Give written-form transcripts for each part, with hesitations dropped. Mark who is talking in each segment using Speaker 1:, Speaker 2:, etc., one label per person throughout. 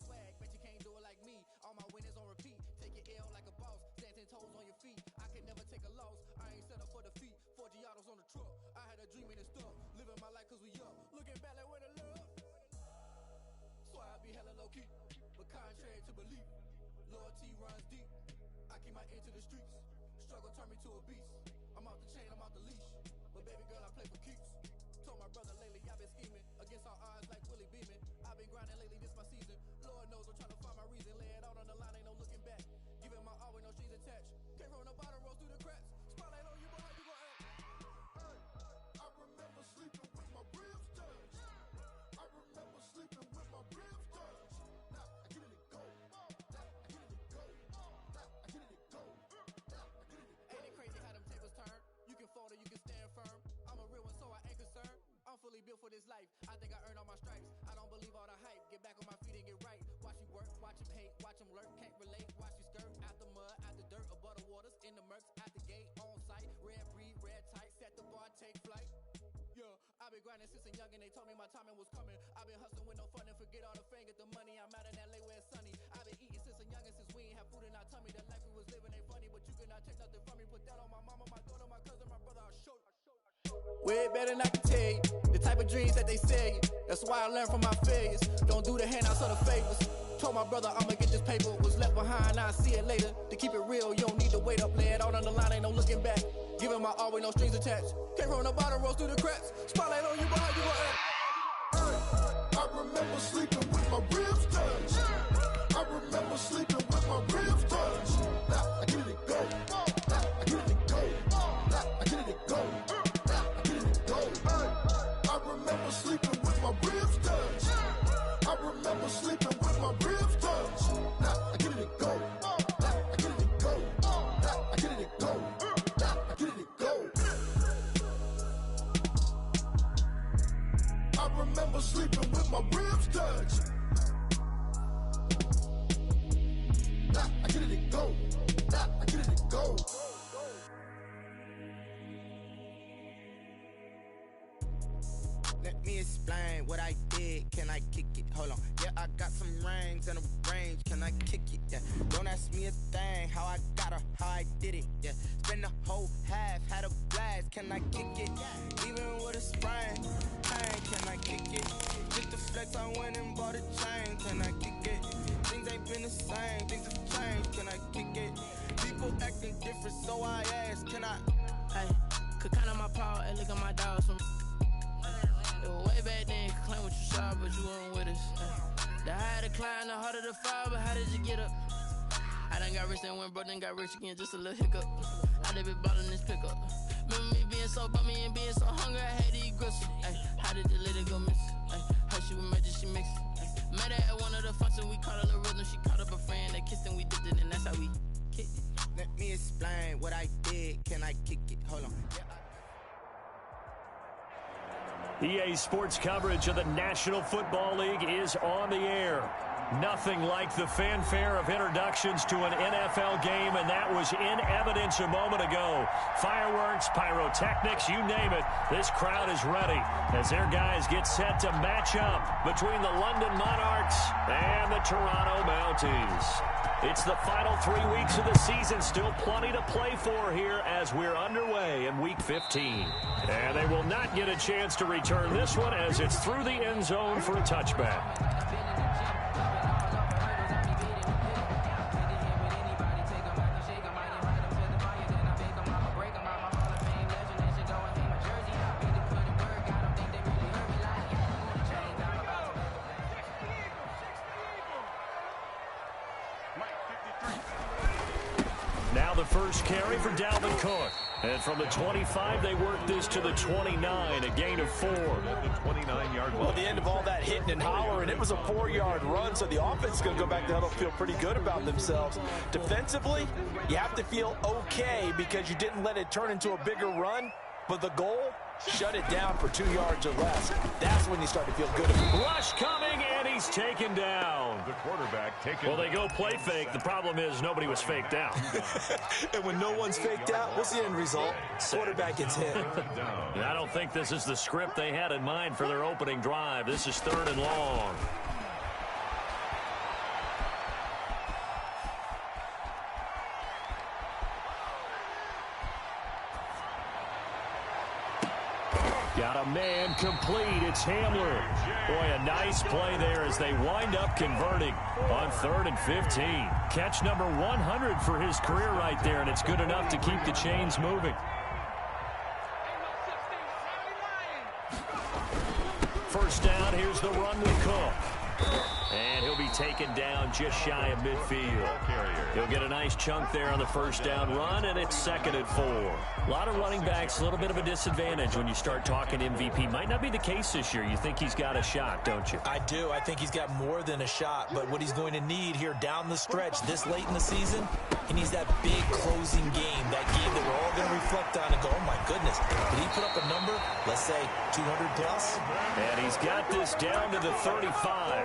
Speaker 1: swag, bet you can't do it like me. All my winners on repeat. Take your L like a boss, stand 10 toes on your feet. I can never take a loss, I ain't set up for defeat. 4 Giottos on the truck, I had a dream and it's stuck. Living my life cause we up, looking back like where the love. So I be hella low key, but contrary to belief, loyalty runs deep. I keep my ear to the streets, struggle turn me to a beast. I'm off the chain, I'm off the leash, but baby girl I play for keeps. Told my brother lately I've been scheming against all odds like Willie Beeman. I've been grinding lately, this my season. Lord knows I'm trying to find my reason. Lay it out on the line, ain't no looking back. Giving my all with no strings attached. Came from the bottom, rose through the cracks. Spotlight on you, but how you gon' act?
Speaker 2: Hey, I remember sleeping with my ribs touched. I remember sleeping with my ribs touched. Now I get it to go. Now I get it to go. Now I get it to go. Now I get it to go.
Speaker 1: Ain't it crazy how them tables turn? You can fold or you can stand firm. I'm a real one, so I ain't concerned. I'm fully built for this life. I think I earned all my stripes. I don't believe all the hype. Get back on my feet and get right. Watch you work, watch him hate, watch him lurk. Can't relate, watch you skirt. Out the mud, out the dirt, above the waters, in the murks, out the gate, on site. Red breed, red tight, set the bar, take flight. Yeah, I've been grinding since a youngin'. They told me my timing was coming. I've been hustling with no fun and forget all the fame, get the money. I'm out in LA where it's sunny. I've been eating since a youngin', since we ain't have food in our tummy. The life we was living ain't funny, but you cannot take nothing from me. Put that on my mama, my daughter, my cousin, my brother. I'll show you. Way better than I can tell you the type of dreams that they sell you. That's why I learned from my failures. Don't do the handouts or the favors. Told my brother I'ma get this paper. Was left behind, I'll see it later. To keep it real, you don't need to wait up. Lay it out on the line, ain't no looking back. Giving my all with no strings attached. Came from the bottom, rose through the cracks. Spotlight on you, but how you gon' act?
Speaker 2: Hey, I remember sleeping with my ribs touched. I remember sleeping with my ribs touched. Now I get it to go. Now I get it to go. Now I get it to go. I remember sleeping with my ribs touched. I remember sleeping with my ribs touched. Now I get it to go. Now I get it to go. Now I get it to go. Now I get it to go. I remember sleeping with my ribs touched. Now I get it to go. Now I get it to go.
Speaker 3: Let me explain what I did. Can I kick it? Hold on. Yeah, I got some rings and a range. Can I kick it? Yeah. Don't ask me a thing. How I got her, how I did it. Yeah. Spend the whole half, had a blast. Can I kick it? Even with a sprain. Pain, can I kick it? Just the flex, I went and bought a chain. Can I kick it? Things ain't been the same. Things have changed. Can I kick it? People acting different, so I ask. Can I?
Speaker 4: Hey, could count on my power and look at my dogs from. Way back then, claim what you saw, but you weren't with us. The higher the climb, the harder the fall, but how did you get up? I done got rich and went broke, then got rich again, just a little hiccup. I done been ballin' this pickup. Remember me being so bummy and being so hungry, I had to eat gristle. Ay, how did the lady go miss? Ay, how she was magic, she mixed. Met her at one of the functions, we caught her the rhythm. She caught up a friend, they kissed and we dipped it, and that's how we kicked it.
Speaker 3: Let me explain what I did. Can I kick it? Hold on.
Speaker 5: EA Sports coverage of the National Football League is on the air. Nothing like the fanfare of introductions to an NFL game, and that was in evidence a moment ago. Fireworks, pyrotechnics, you name it. This crowd is ready as their guys get set to match up between the London Monarchs and the Toronto Mounties. It's the final 3 weeks of the season. Still plenty to play for here as we're underway in Week 15. And they will not get a chance to return this one as it's through the end zone for a touchback. Now the first carry for Dalvin Cook. And from the 25, they work this to the 29, a gain of 4. The 29-yard line.
Speaker 6: Well, at the end of all that hitting and hollering, it was a 4-yard run, so the offense is going to go back to huddle, feel pretty good about themselves. Defensively, you have to feel okay because you didn't let it turn into a bigger run, but the goal, shut it down for 2 yards or less. That's when you start to feel good.
Speaker 5: Rush coming, and he's taken down.
Speaker 7: The quarterback taken.
Speaker 5: Well, they go play fake. The problem is nobody was faked out.
Speaker 6: And when no one's faked out, what's the end result? Quarterback gets hit.
Speaker 5: I don't think this is the script they had in mind for their opening drive. This is 3rd and long. Got a man complete. It's Hamler. Boy, a nice play there as they wind up converting on 3rd and 15. Catch number 100 for his career right there, and it's good enough to keep the chains moving. First down, here's the run with Cook. And he'll be taken down just shy of midfield. He'll get a nice chunk there on the first down run, and it's 2nd and 4. A lot of running backs, a little bit of a disadvantage when you start talking MVP. Might not be the case this year. You think he's got a shot, don't you?
Speaker 6: I do. I think he's got more than a shot, but what he's going to need here down the stretch this late in the season, he needs that big closing game, that game that we're all going to reflect on and go, oh my goodness, did he put up a number, let's say 200 plus?
Speaker 5: And he's got this down to the 35.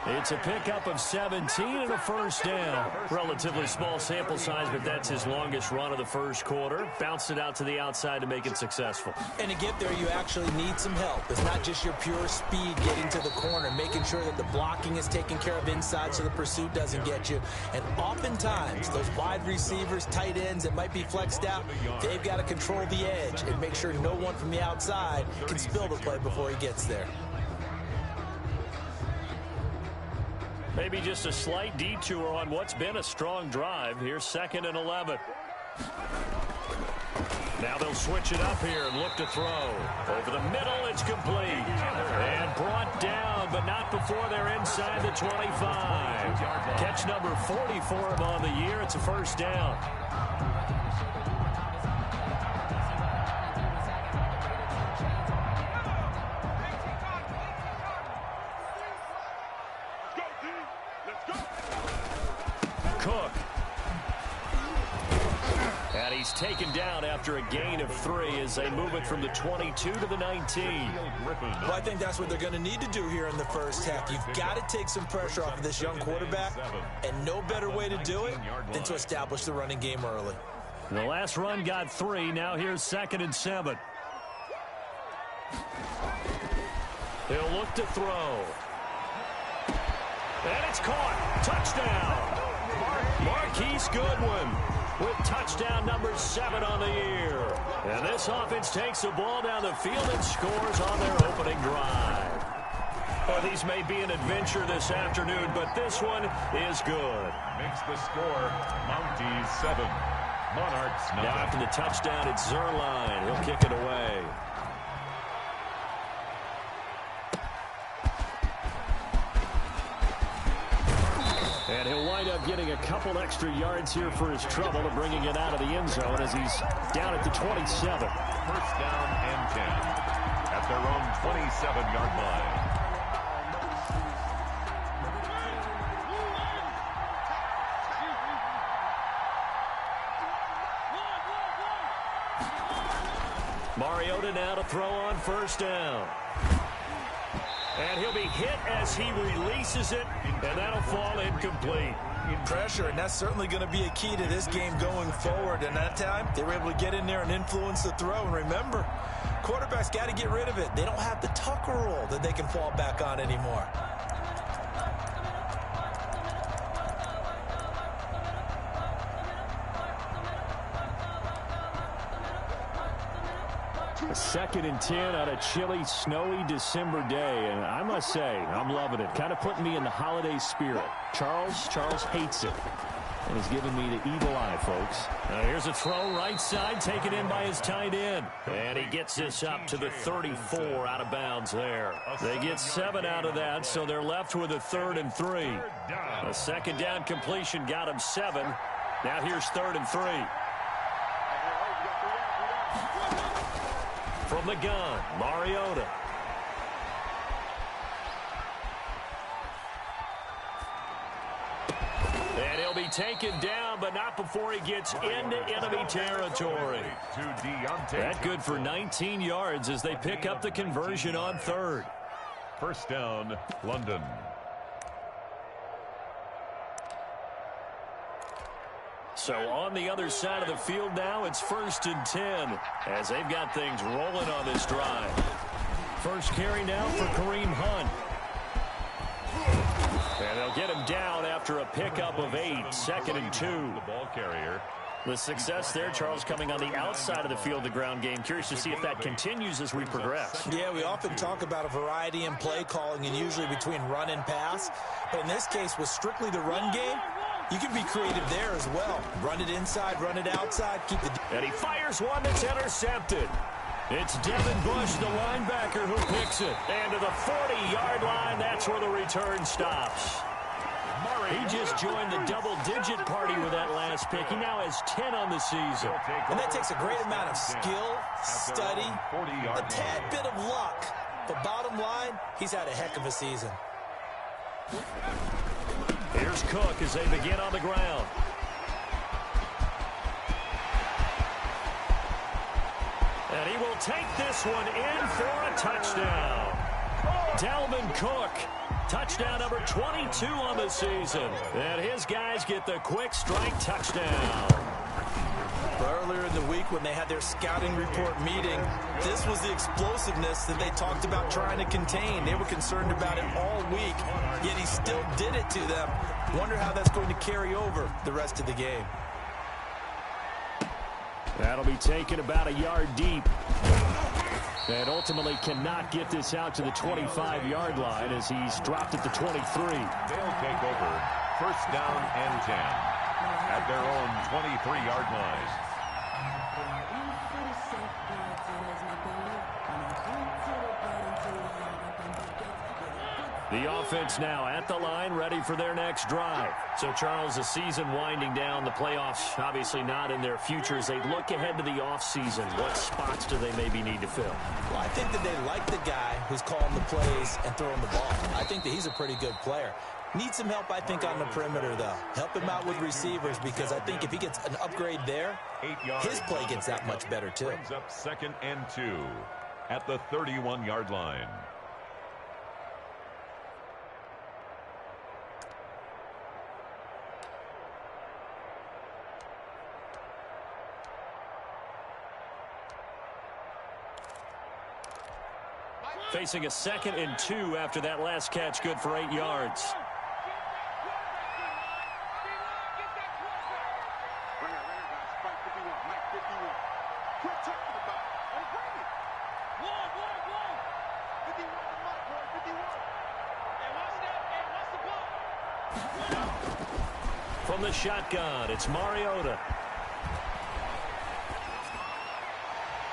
Speaker 5: It's a pickup of 17 and a first down. Relatively small sample size, but that's his longest run of the first quarter. Bounced it out to the outside to make it successful.
Speaker 6: And to get there, you actually need some help. It's not just your pure speed getting to the corner, making sure that the blocking is taken care of inside so the pursuit doesn't get you. And oftentimes, those wide receivers, tight ends that might be flexed out, they've got to control the edge and make sure no one from the outside can spill the play before he gets there.
Speaker 5: Maybe just a slight detour on what's been a strong drive. Here's 2nd and 11. Now they'll switch it up here and look to throw. Over the middle, it's complete. And brought down, but not before they're inside the 25. Catch number 40 for him on the year. It's a first down. Cook. And he's taken down after a gain of 3 as they move it from the 22 to the 19.
Speaker 6: Well, I think that's what they're going to need to do here in the first half. You've got to take some pressure off of this young quarterback, and no better way to do it than to establish the running game early.
Speaker 5: The last run got 3. Now here's 2nd and 7. He'll look to throw. And it's caught. Touchdown. Marquise Goodwin with touchdown number 7 on the year. And this offense takes the ball down the field and scores on their opening drive. Well, these may be an adventure this afternoon, but this one is good.
Speaker 7: Makes the score Mounties 7, Monarchs 9.
Speaker 5: Now after the touchdown, it's Zuerlein. He'll kick it away. And he'll wind up getting a couple extra yards here for his trouble and bringing it out of the end zone as he's down at the 27.
Speaker 7: First down and 10 at their own 27-yard line.
Speaker 5: Mariota now to throw on first down. And he'll be hit as he releases it, and that'll fall incomplete.
Speaker 6: Pressure, and that's certainly going to be a key to this game going forward. And that time, they were able to get in there and influence the throw. And remember, quarterbacks got to get rid of it. They don't have the Tucker rule that they can fall back on anymore.
Speaker 5: A 2nd and 10 on a chilly, snowy December day. And I must say, I'm loving it. Kind of putting me in the holiday spirit. Charles hates it. And he's giving me the evil eye, folks. Now here's a throw right side, taken in by his tight end. And he gets this up to the 34 out of bounds there. They get 7 out of that, so they're left with a 3rd and 3. A 2nd down completion got him 7. Now here's 3rd and 3. From the gun, Mariota. And he'll be taken down, but not before he gets into enemy territory. That good for 19 yards as they pick up the conversion on 3rd.
Speaker 7: First down, London.
Speaker 5: So on the other side of the field now, it's 1st and 10 as they've got things rolling on this drive. First carry now for Kareem Hunt. And they'll get him down after a pickup of 8, 2nd and 2.
Speaker 7: The ball carrier,
Speaker 5: The success there, Charles, coming on the outside of the field, the ground game. Curious to see if that continues as we progress.
Speaker 6: Yeah, we often talk about a variety in play calling and usually between run and pass. But in this case, with strictly the run game, you can be creative there as well. Run it inside, run it outside, keep the...
Speaker 5: And he fires one that's intercepted. It's Devin Bush, the linebacker, who picks it. And to the 40-yard line, that's where the return stops. He just joined the double-digit party with that last pick. He now has 10 on the season.
Speaker 6: And that takes a great amount of skill, study, a tad bit of luck. But bottom line, he's had a heck of a season.
Speaker 5: Here's Cook as they begin on the ground. And he will take this one in for a touchdown. Dalvin Cook, touchdown number 22 on the season. And his guys get the quick strike touchdown.
Speaker 6: Earlier in the week when they had their scouting report meeting, this was the explosiveness that they talked about trying to contain. They were concerned about it all week, yet he still did it to them. Wonder how that's going to carry over the rest of the game.
Speaker 5: That'll be taken about a yard deep. And ultimately cannot get this out to the 25-yard line as he's dropped at the 23.
Speaker 7: They'll take over first down and 10 at their own 23-yard line. The offense now at the line, ready for their next drive. So, Charles, the season winding down, the playoffs obviously not in their future. As they look ahead to the offseason, what spots do they maybe need to fill?
Speaker 6: Well, I think that they like the guy who's calling the plays and throwing the ball. I think that he's a pretty good player. Needs some help, I think, on the perimeter, though. Help him out with receivers because I think if he gets an upgrade there, his play gets that much better, too.
Speaker 7: Brings up 2nd and 2 at the 31-yard line.
Speaker 5: Facing a 2nd and 2 after that last catch, good for 8 yards. From the shotgun, it's Mariota.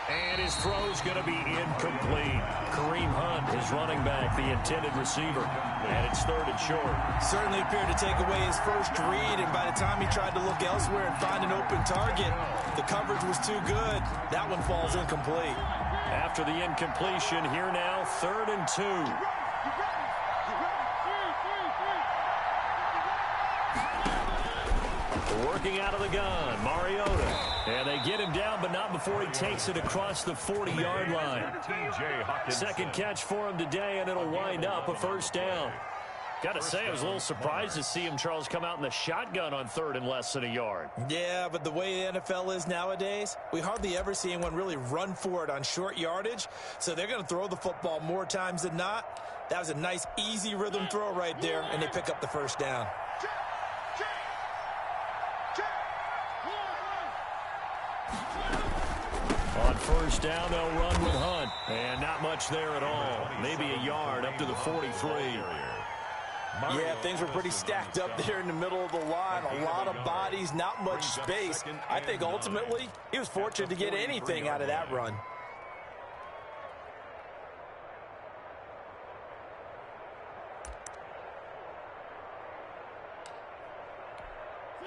Speaker 5: And his throw's going to be incomplete. Kareem Hunt, his running back, the intended receiver. And it's 3rd and short.
Speaker 6: Certainly appeared to take away his first read, and by the time he tried to look elsewhere and find an open target, the coverage was too good. That one falls incomplete.
Speaker 5: After the incompletion, here now, 3rd and 2. Working out of the gun, Mariota. And they get him down, but not before he takes it across the 40-yard line. Second catch for him today, and it'll wind up a first down. Got to say, I was a little surprised to see him, Charles, come out in the shotgun on 3rd and less than a yard.
Speaker 6: Yeah, but the way the NFL is nowadays, we hardly ever see anyone really run for it on short yardage. So they're going to throw the football more times than not. That was a nice, easy rhythm throw right there, and they pick up the first down.
Speaker 5: On first down, they'll run with Hunt. And not much there at all. Maybe a yard up to the 43.
Speaker 6: Yeah, things were pretty stacked up there in the middle of the line. A lot of bodies, not much space. I think ultimately he was fortunate to get anything out of that run.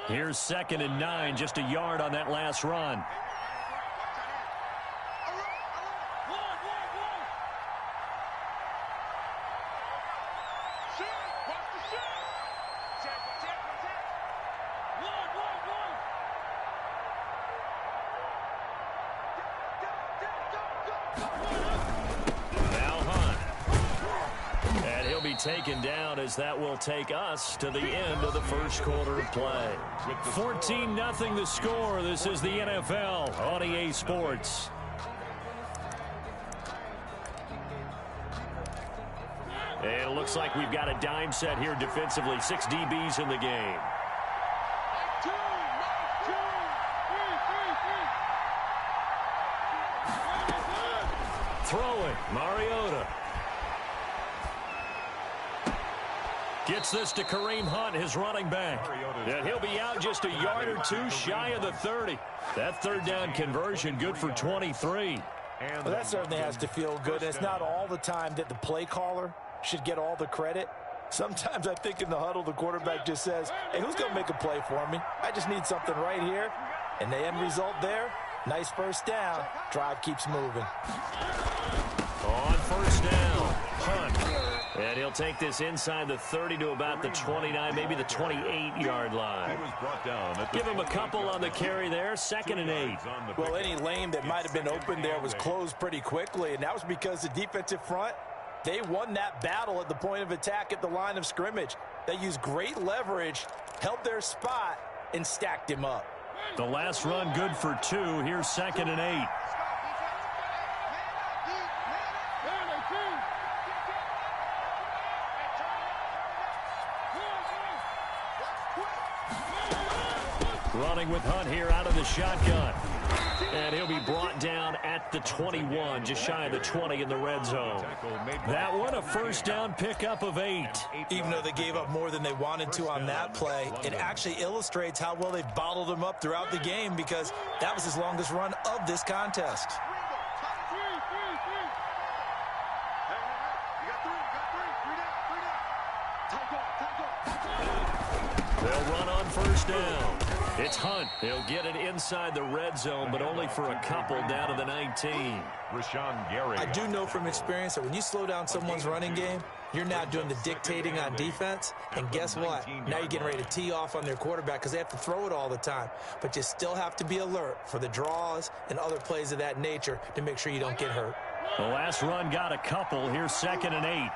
Speaker 5: Here's 2nd and 9, just a yard on that last run. Taken down as that will take us to the end of the first quarter of play. 14-0 the score. This is the NFL on EA Sports. And it looks like we've got a dime set here defensively. 6 DBs in the game. point. Mariota gets this to Kareem Hunt, his running back. And he'll be out just a yard or two shy of the 30. That third down conversion good for 23.
Speaker 6: Well, that certainly has to feel good. It's not all the time that the play caller should get all the credit. Sometimes I think in the huddle, the quarterback just says, hey, who's going to make a play for me? I just need something right here. And the end result there, nice first down. Drive keeps moving.
Speaker 5: On first down, Hunt. And he'll take this inside the 30 to about the 29, maybe the 28-yard line. Give him a couple on the carry there, 2nd and 8.
Speaker 6: Well, any lane that might have been open there was closed pretty quickly, and that was because the defensive front, they won that battle at the point of attack at the line of scrimmage. They used great leverage, held their spot, and stacked him up.
Speaker 5: The last run good for 2. Here's 2nd and 8. Running with Hunt here out of the shotgun. And he'll be brought down at the 21, just shy of the 20 in the red zone. That one, a first down pickup of 8.
Speaker 6: Even though they gave up more than they wanted to on that play, it actually illustrates how well they bottled him up throughout the game because that was his longest run of this contest.
Speaker 5: They'll run on first down. It's Hunt. He'll get it inside the red zone, but only for a couple down to the 19.
Speaker 6: I do know from experience that when you slow down someone's running game, you're now doing the dictating on defense. And guess what? Now you're getting ready to tee off on their quarterback because they have to throw it all the time. But you still have to be alert for the draws and other plays of that nature to make sure you don't get hurt.
Speaker 5: The last run got a couple. Here's 2nd and 8.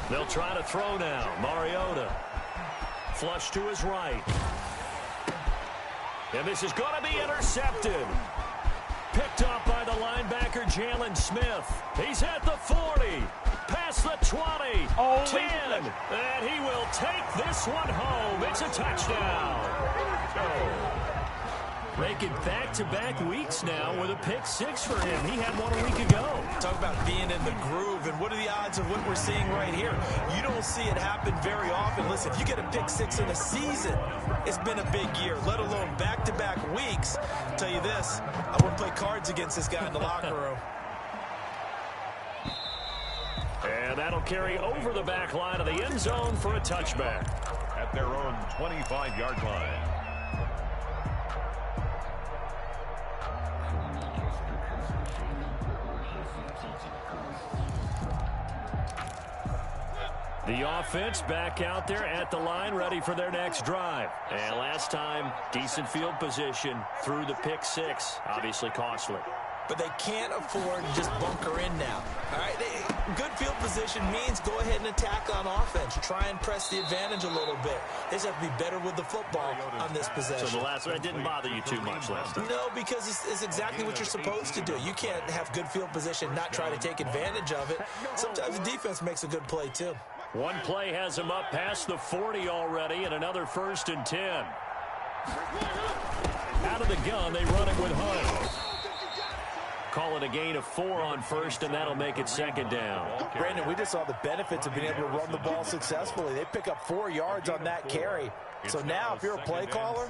Speaker 5: They'll try to throw now. Mariota. Flush to his right. And this is going to be intercepted. Picked up by the linebacker, Jalen Smith. He's at the 40. Past the 20. 10. And he will take this one home. It's a touchdown. Making back-to-back weeks now with a pick 6 for him. He had one a week ago.
Speaker 6: Talk about being in the groove, and what are the odds of what we're seeing right here? You don't see it happen very often. Listen, if you get a pick 6 in a season, it's been a big year, let alone back-to-back weeks. I'll tell you this, I wouldn't play cards against this guy in the locker room.
Speaker 5: And that'll carry over the back line of the end zone for a touchback.
Speaker 8: At their own 25-yard line.
Speaker 5: The offense back out there at the line, ready for their next drive. And last time, decent field position through the pick 6. Obviously costly.
Speaker 6: But they can't afford to just bunker in now. All right, good field position means go ahead and attack on offense. Try and press the advantage a little bit. They just have to be better with the football on this possession.
Speaker 5: So the last one didn't bother you too much last time?
Speaker 6: No, because it's exactly what you're supposed to do. You can't have good field position, not try to take advantage of it. Sometimes the defense makes a good play too.
Speaker 5: One play has him up past the 40 already, and another 1st and 10. Out of the gun, they run it with Hunt. Call it a gain of 4 on first, and that'll make it 2nd down.
Speaker 6: Brandon, we just saw the benefits of being able to run the ball successfully. They pick up 4 yards on that carry. So now if you're a play caller,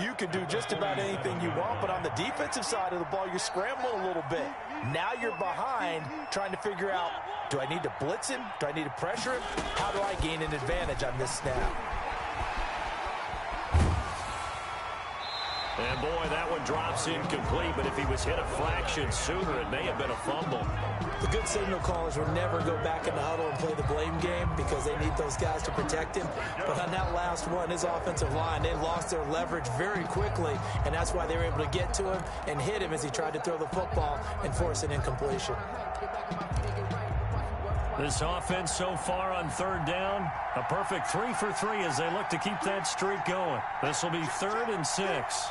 Speaker 6: you can do just about anything you want. But on the defensive side of the ball, you're scrambling a little bit. Now you're behind trying to figure out, do I need to blitz him? Do I need to pressure him? How do I gain an advantage on this snap?
Speaker 5: And boy, that one drops incomplete, but if he was hit a fraction sooner, it may have been a fumble.
Speaker 6: The good signal callers will never go back in the huddle and play the blame game because they need those guys to protect him. But on that last one, his offensive line, they lost their leverage very quickly, and that's why they were able to get to him and hit him as he tried to throw the football and force an incompletion.
Speaker 5: This offense so far on 3rd down, a perfect 3 for 3 as they look to keep that streak going. This will be 3rd and 6.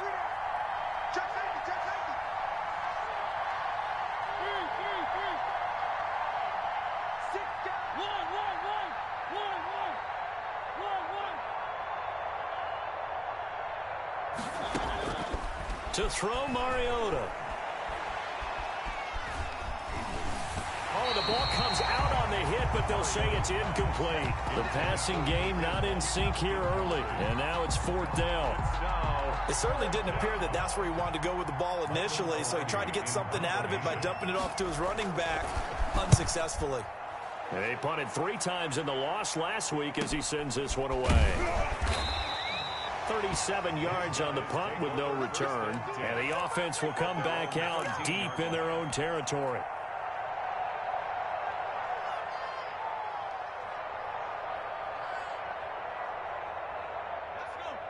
Speaker 5: To throw, Mariota. Oh, the ball comes out on the hit, but they'll say it's incomplete. The passing game not in sync here early, and now it's 4th down.
Speaker 6: It certainly didn't appear that that's where he wanted to go with the ball initially, so he tried to get something out of it by dumping it off to his running back unsuccessfully.
Speaker 5: They punted 3 times in the loss last week as he sends this one away. 37 yards on the punt with no return, and the offense will come back out deep in their own territory.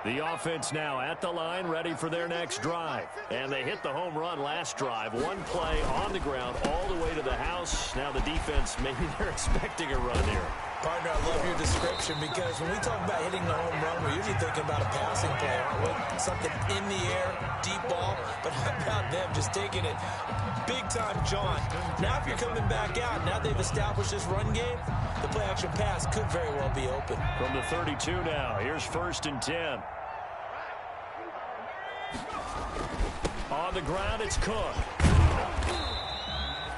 Speaker 5: The offense now at the line, ready for their next drive. And they hit the home run last drive. One play on the ground all the way to the house. Now the defense, maybe they're expecting a run here.
Speaker 6: Partner, I love your description because when we talk about hitting the home run, we're usually thinking about a passing play, aren't we? Something in the air, deep ball. But how about them just taking it big-time jaunt? Now if you're coming back out, now they've established this run game, the play-action pass could very well be open.
Speaker 5: From the 32 now, here's 1st and 10. On the ground, it's Cook.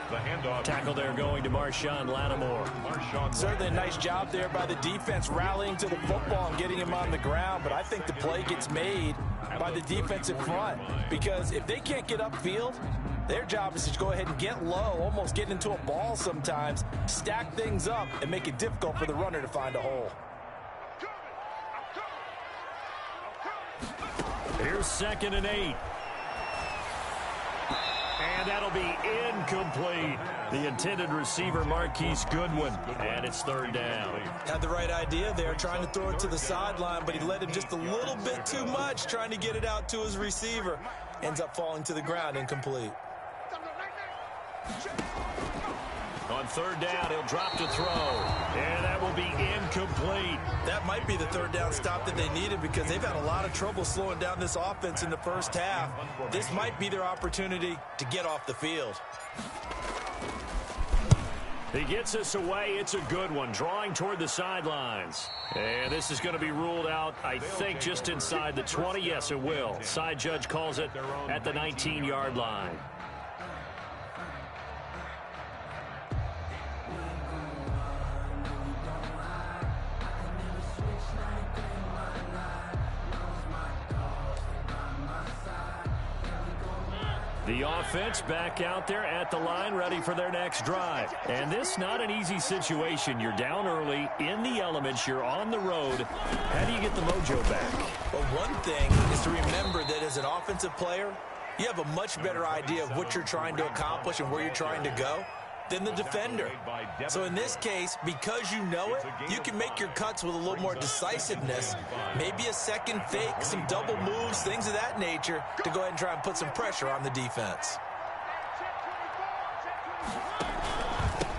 Speaker 8: The handoff.
Speaker 5: Tackle there going to Marshawn Lattimore.
Speaker 6: Certainly a nice job there by the defense rallying to the football and getting him on the ground, but I think the play gets made by the defensive front because if they can't get upfield, their job is to go ahead and get low, almost get into a ball sometimes, stack things up, and make it difficult for the runner to find a hole.
Speaker 5: Here's 2nd and 8. And that'll be incomplete. The intended receiver, Marquise Goodwin. And it's 3rd down.
Speaker 6: Had the right idea there, trying to throw it to the sideline, but he led him just a little bit too much, trying to get it out to his receiver. Ends up falling to the ground, incomplete.
Speaker 5: On 3rd down, he'll drop to throw. And that will be incomplete.
Speaker 6: That might be the 3rd down stop that they needed because they've had a lot of trouble slowing down this offense in the first half. This might be their opportunity to get off the field.
Speaker 5: He gets us away. It's a good one. Drawing toward the sidelines. And this is going to be ruled out, I think, just inside the 20. Yes, it will. Side judge calls it at the 19-yard line. The offense back out there at the line, ready for their next drive. And this not an easy situation. You're down early, in the elements, you're on the road. How do you get the mojo back?
Speaker 6: Well, one thing is to remember that as an offensive player, you have a much better idea of what you're trying to accomplish and where you're trying to go than the defender. So in this case, because you know it, you can make your cuts with a little more decisiveness, maybe a second fake, some double moves, things of that nature, to go ahead and try and put some pressure on the defense.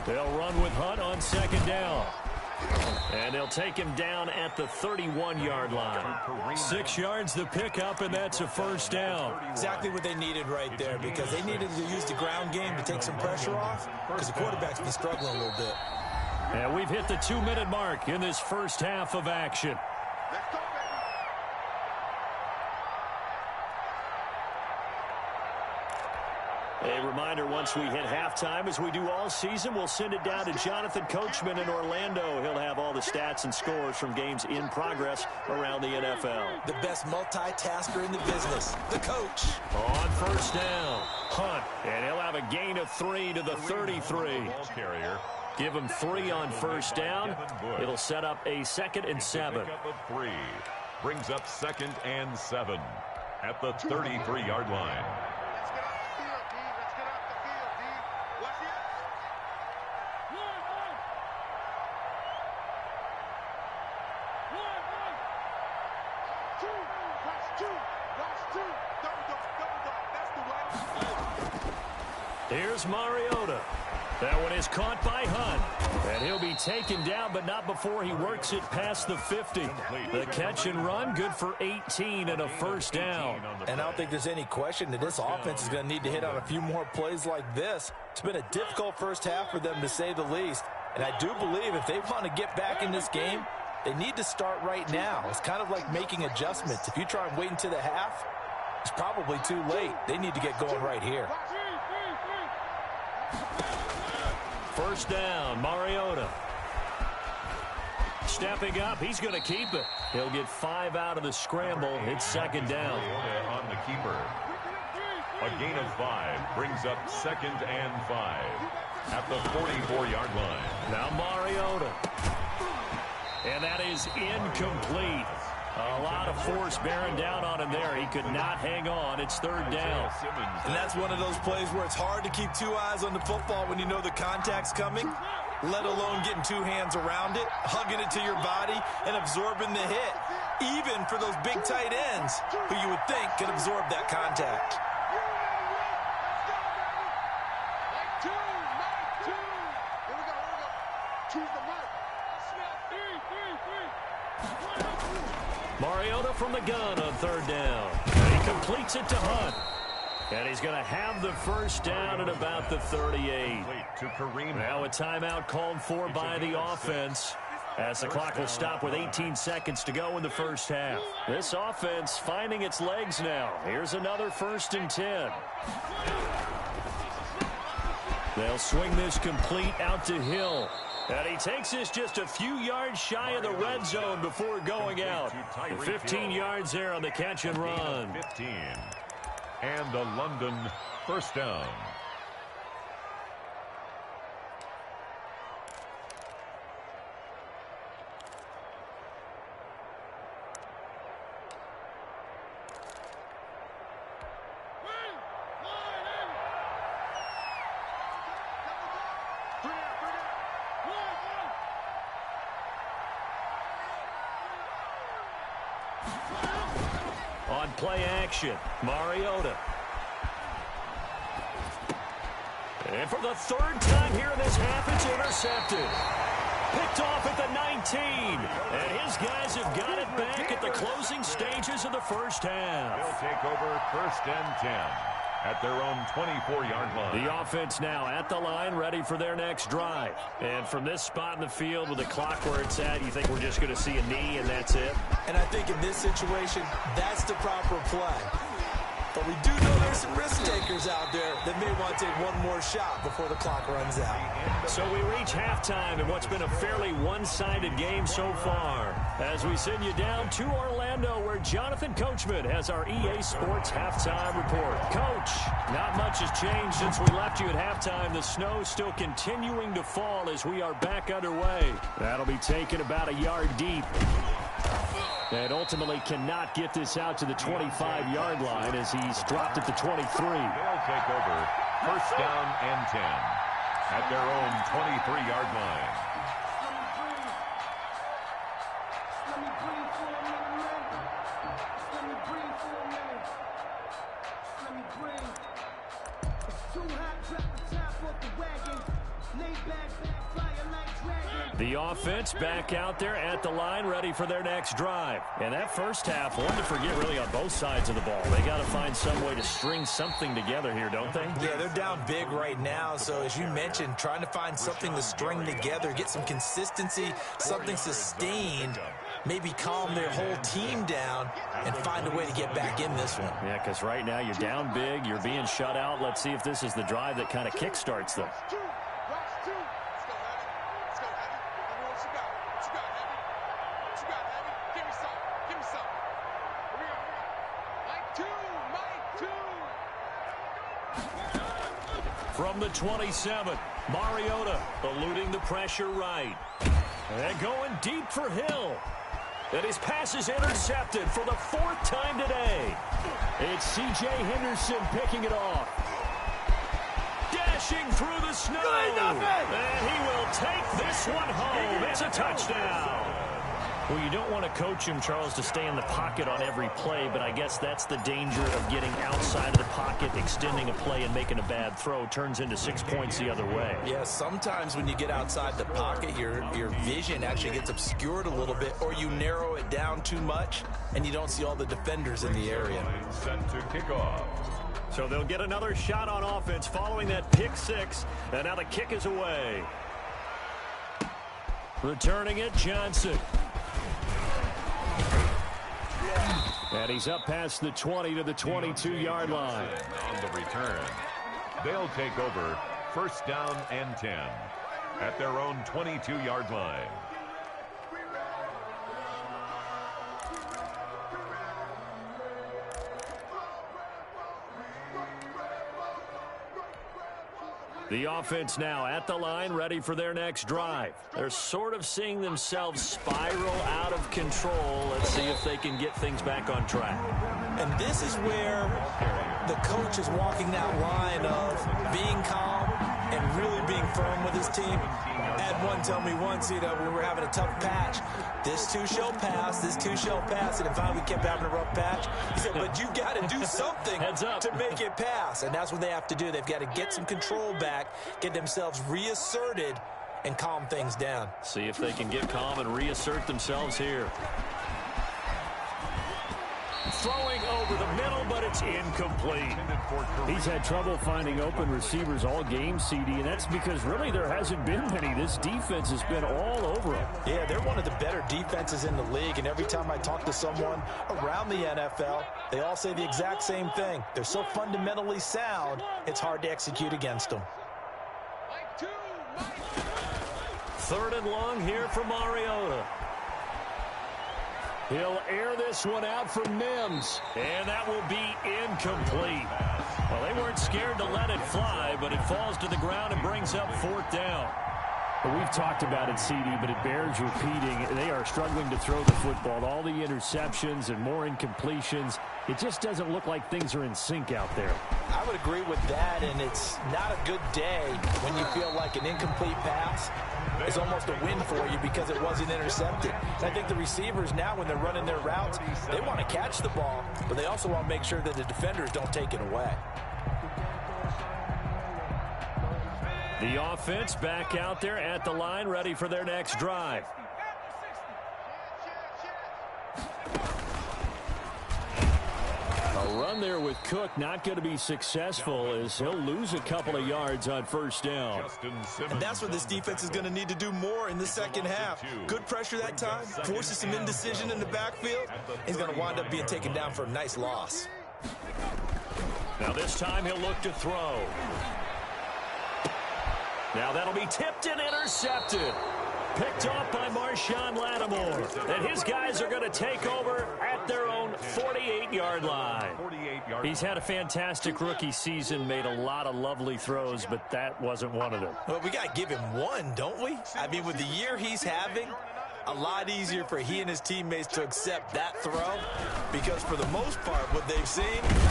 Speaker 5: They'll run with Hunt on 2nd down. And they'll take him down at the 31-yard line. 6 yards the pickup, and that's a 1st down.
Speaker 6: Exactly what they needed right there because they needed to use the ground game to take some pressure off because the quarterback's been struggling a little bit.
Speaker 5: And we've hit the 2-minute mark in this first half of action. A reminder, once we hit halftime, as we do all season, we'll send it down to Jonathan Coachman in Orlando. He'll have all the stats and scores from games in progress around the NFL.
Speaker 6: The best multitasker in the business, the coach.
Speaker 5: On 1st down, Hunt, and he'll have a gain of 3 to the 33. Give him 3 on 1st down. It'll set up a 2nd and 7.
Speaker 8: Brings up 2nd and 7 at the 33-yard line.
Speaker 5: Here's Mariota. That one is caught by Hunt. And he'll be taken down, but not before he works it past the 50. The catch and run, good for 18 and a 1st down.
Speaker 6: And I don't think there's any question that this offense is going to need to hit on a few more plays like this. It's been a difficult first half for them, to say the least. And I do believe if they want to get back in this game, They need to start right now. It's kind of like making adjustments. If you try and wait until the half, it's probably too late. They need to get going right here.
Speaker 5: First down, Mariota. Stepping up, he's going to keep it. He'll get 5 out of the scramble. It's second down.
Speaker 8: On the keeper. A gain of 5 brings up 2nd and 5 at the 44-yard line.
Speaker 5: Now Mariota. And that is incomplete. A lot of force bearing down on him there. He could not hang on. It's third down.
Speaker 6: And that's one of those plays where it's hard to keep 2 eyes on the football when you know the contact's coming, let alone getting 2 hands around it, hugging it to your body, and absorbing the hit, even for those big tight ends who you would think could absorb that contact.
Speaker 5: Mariota from the gun on third down. And he completes it to Hunt. And he's going to have the first down at about the 38. Now a timeout called for by the offense, as the clock will stop with 18 seconds to go in the first half. This offense finding its legs now. Here's another 1st and 10. They'll swing this complete out to Hill. And he takes this just a few yards shy of the red zone before going out. 15 yards there on the catch and run.
Speaker 8: 15. And the London first down.
Speaker 5: On play action, Mariota. And for the 3rd time here in this half, it's intercepted. Picked off at the 19. And his guys have got it back at the closing stages of the first half.
Speaker 8: They'll take over 1st and 10 at their own 24-yard line.
Speaker 5: The offense now at the line, ready for their next drive. And from this spot in the field with the clock where it's at, you think we're just going to see a knee and that's it?
Speaker 6: And I think in this situation, that's the proper play. But we do know there's some risk takers out there that may want to take one more shot before the clock runs out.
Speaker 5: So we reach halftime in what's been a fairly one-sided game so far, as we send you down to Orlando, where Jonathan Coachman has our EA Sports halftime report. Coach, not much has changed since we left you at halftime. The snow still continuing to fall as we are back underway. That'll be taken about a yard deep. And ultimately cannot get this out to the 25-yard line as he's dropped at the 23.
Speaker 8: They'll take over 1st down and 10 at their own 23-yard line.
Speaker 5: The offense back out there at the line, ready for their next drive. And that first half, one to forget really on both sides of the ball. They got to find some way to string something together here, don't they?
Speaker 6: Yeah, they're down big right now. So as you mentioned, trying to find something to string together, get some consistency, something sustained, maybe calm their whole team down and find a way to get back in this one.
Speaker 5: Yeah, because right now you're down big, you're being shut out. Let's see if this is the drive that kind of kickstarts them. From the 27, Mariota eluding the pressure right. And going deep for Hill. And his pass is intercepted for the 4th time today. It's C.J. Henderson picking it off. Dashing through the snow. And he will take this one home. It's a touchdown. Well, you don't want to coach him, Charles, to stay in the pocket on every play, but I guess that's the danger of getting outside of the pocket, extending a play, and making a bad throw. Turns into 6 points the other way.
Speaker 6: Yeah, sometimes when you get outside the pocket, your vision actually gets obscured a little bit, or you narrow it down too much, and you don't see all the defenders in the area.
Speaker 8: Set to kick off.
Speaker 5: So they'll get another shot on offense following that pick six, and now the kick is away. Returning it, Johnson. And he's up past the 20 to the 22-yard line.
Speaker 8: On the return, they'll take over first down and 10 at their own 22-yard line.
Speaker 5: The offense now at the line, ready for their next drive. They're sort of seeing themselves spiral out of control. Let's see if they can get things back on track.
Speaker 6: And this is where the coach is walking that line of being calm and really being firm with his team. I had one tell me once, when we were having a tough patch, this too shall pass, this too shall pass, and finally we kept having a rough patch. He said, but you got to do something to make it pass, and that's what they have to do. They've got to get some control back, get themselves reasserted, and calm things down.
Speaker 5: See if they can get calm and reassert themselves here. Throwing over the middle, but it's incomplete.
Speaker 7: He's had trouble finding open receivers all game, CD, and that's because really there hasn't been many. This defense has been all over him.
Speaker 6: Yeah, they're one of the better defenses in the league, and every time I talk to someone around the NFL, they all say the exact same thing. They're so fundamentally sound, it's hard to execute against them.
Speaker 5: 3rd and long here for Mariota. He'll air this one out for Mims, and that will be incomplete. Well, they weren't scared to let it fly, but it falls to the ground and brings up 4th down.
Speaker 7: Well, we've talked about it, CD, but it bears repeating. They are struggling to throw the football. All the interceptions and more incompletions. It just doesn't look like things are in sync out there.
Speaker 6: I would agree with that, and it's not a good day when you feel like an incomplete pass is almost a win for you because it wasn't intercepted. And I think the receivers now, when they're running their routes, they want to catch the ball, but they also want to make sure that the defenders don't take it away.
Speaker 5: The offense back out there at the line, ready for their next drive. A run there with Cook not going to be successful as he'll lose a couple of yards on 1st down.
Speaker 6: And that's what this defense is going to need to do more in the second half. Good pressure that time, forces some indecision in the backfield. He's going to wind up being taken down for a nice loss.
Speaker 5: Now this time he'll look to throw. Now that'll be tipped and intercepted. Picked off by Marshawn Lattimore. And his guys are going to take over at their own 48-yard line. He's had a fantastic rookie season, made a lot of lovely throws, but that wasn't one of them.
Speaker 6: Well, we got to give him one, don't we? I mean, with the year he's having, a lot easier for he and his teammates to accept that throw because for the most part, what they've seen,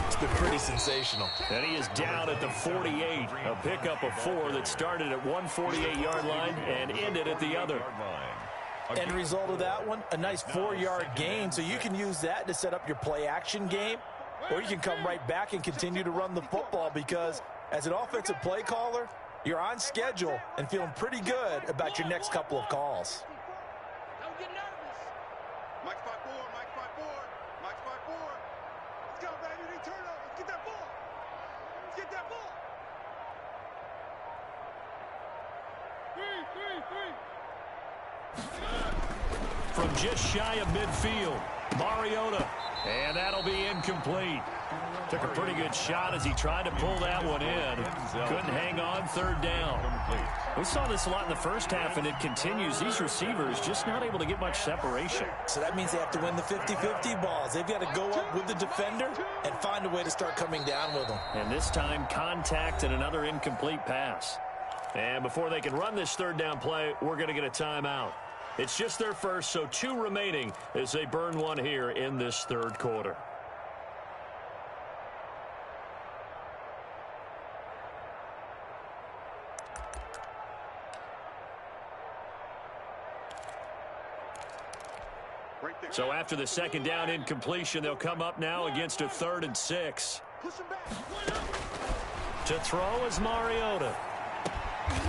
Speaker 6: it's been pretty sensational.
Speaker 5: And he is down at the 48, a pickup of 4 that started at one 48-yard line and ended at the other.
Speaker 6: End result of that one, a nice 4-yard gain, so you can use that to set up your play-action game, or you can come right back and continue to run the football because as an offensive play caller, you're on schedule and feeling pretty good about your next couple of calls.
Speaker 2: Don't get nervous. Mike 5-4, Mike 5-4, Mike 5-4. Let's go, baby. They turn over. Let's get that ball. Let's get that ball.
Speaker 5: 3. From just shy of midfield, Mariota. And that'll be incomplete. Took a pretty good shot as he tried to pull that one in. Couldn't hang on, 3rd down. We saw this a lot in the first half, and it continues. These receivers just not able to get much separation.
Speaker 6: So that means they have to win the 50-50 balls. They've got to go up with the defender and find a way to start coming down with them.
Speaker 5: And this time, contact and another incomplete pass. And before they can run this 3rd down play, we're going to get a timeout. It's just their first, so 2 remaining as they burn one here in this 3rd quarter. So after the 2nd down incompletion, they'll come up now against a 3rd and 6. To throw is Mariota.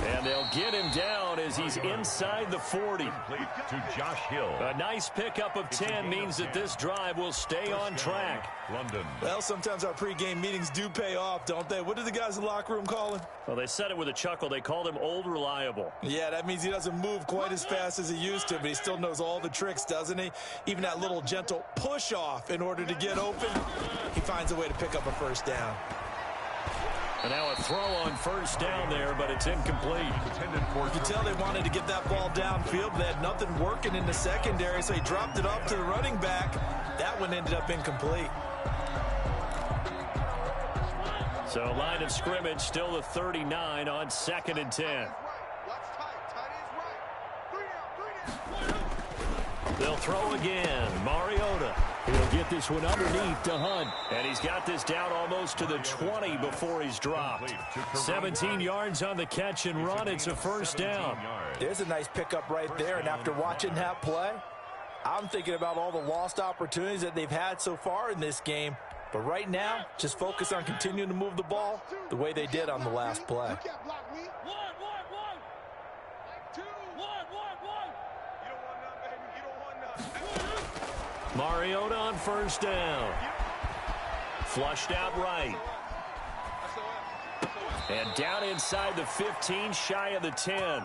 Speaker 5: And they'll get him down as he's inside the 40.
Speaker 8: To Josh Hill.
Speaker 5: A nice pickup of 10 means that this drive will stay on track.
Speaker 8: London.
Speaker 6: Well, sometimes our pregame meetings do pay off, don't they? What do the guys in the locker room call him?
Speaker 5: Well, they said it with a chuckle. They called him Old Reliable.
Speaker 6: Yeah, that means he doesn't move quite as fast as he used to, but he still knows all the tricks, doesn't he? Even that little gentle push-off in order to get open, he finds a way to pick up a first down.
Speaker 5: And now a throw on first down there, but it's incomplete.
Speaker 6: You can tell they wanted to get that ball downfield, but they had nothing working in the secondary, so he dropped it off to the running back. That one ended up incomplete.
Speaker 5: So line of scrimmage still the 39 on 2nd and 10. They'll throw again. Mariota. He'll get this one underneath to Hunt. And he's got this down almost to the 20 before he's dropped. 17 yards on the catch and run. It's a first down.
Speaker 6: There's a nice pickup right there. And after watching that play, I'm thinking about all the lost opportunities that they've had so far in this game. But right now, just focus on continuing to move the ball the way they did on the last play.
Speaker 5: Mariota on first down. Flushed out right. And down inside the 15, shy of the 10.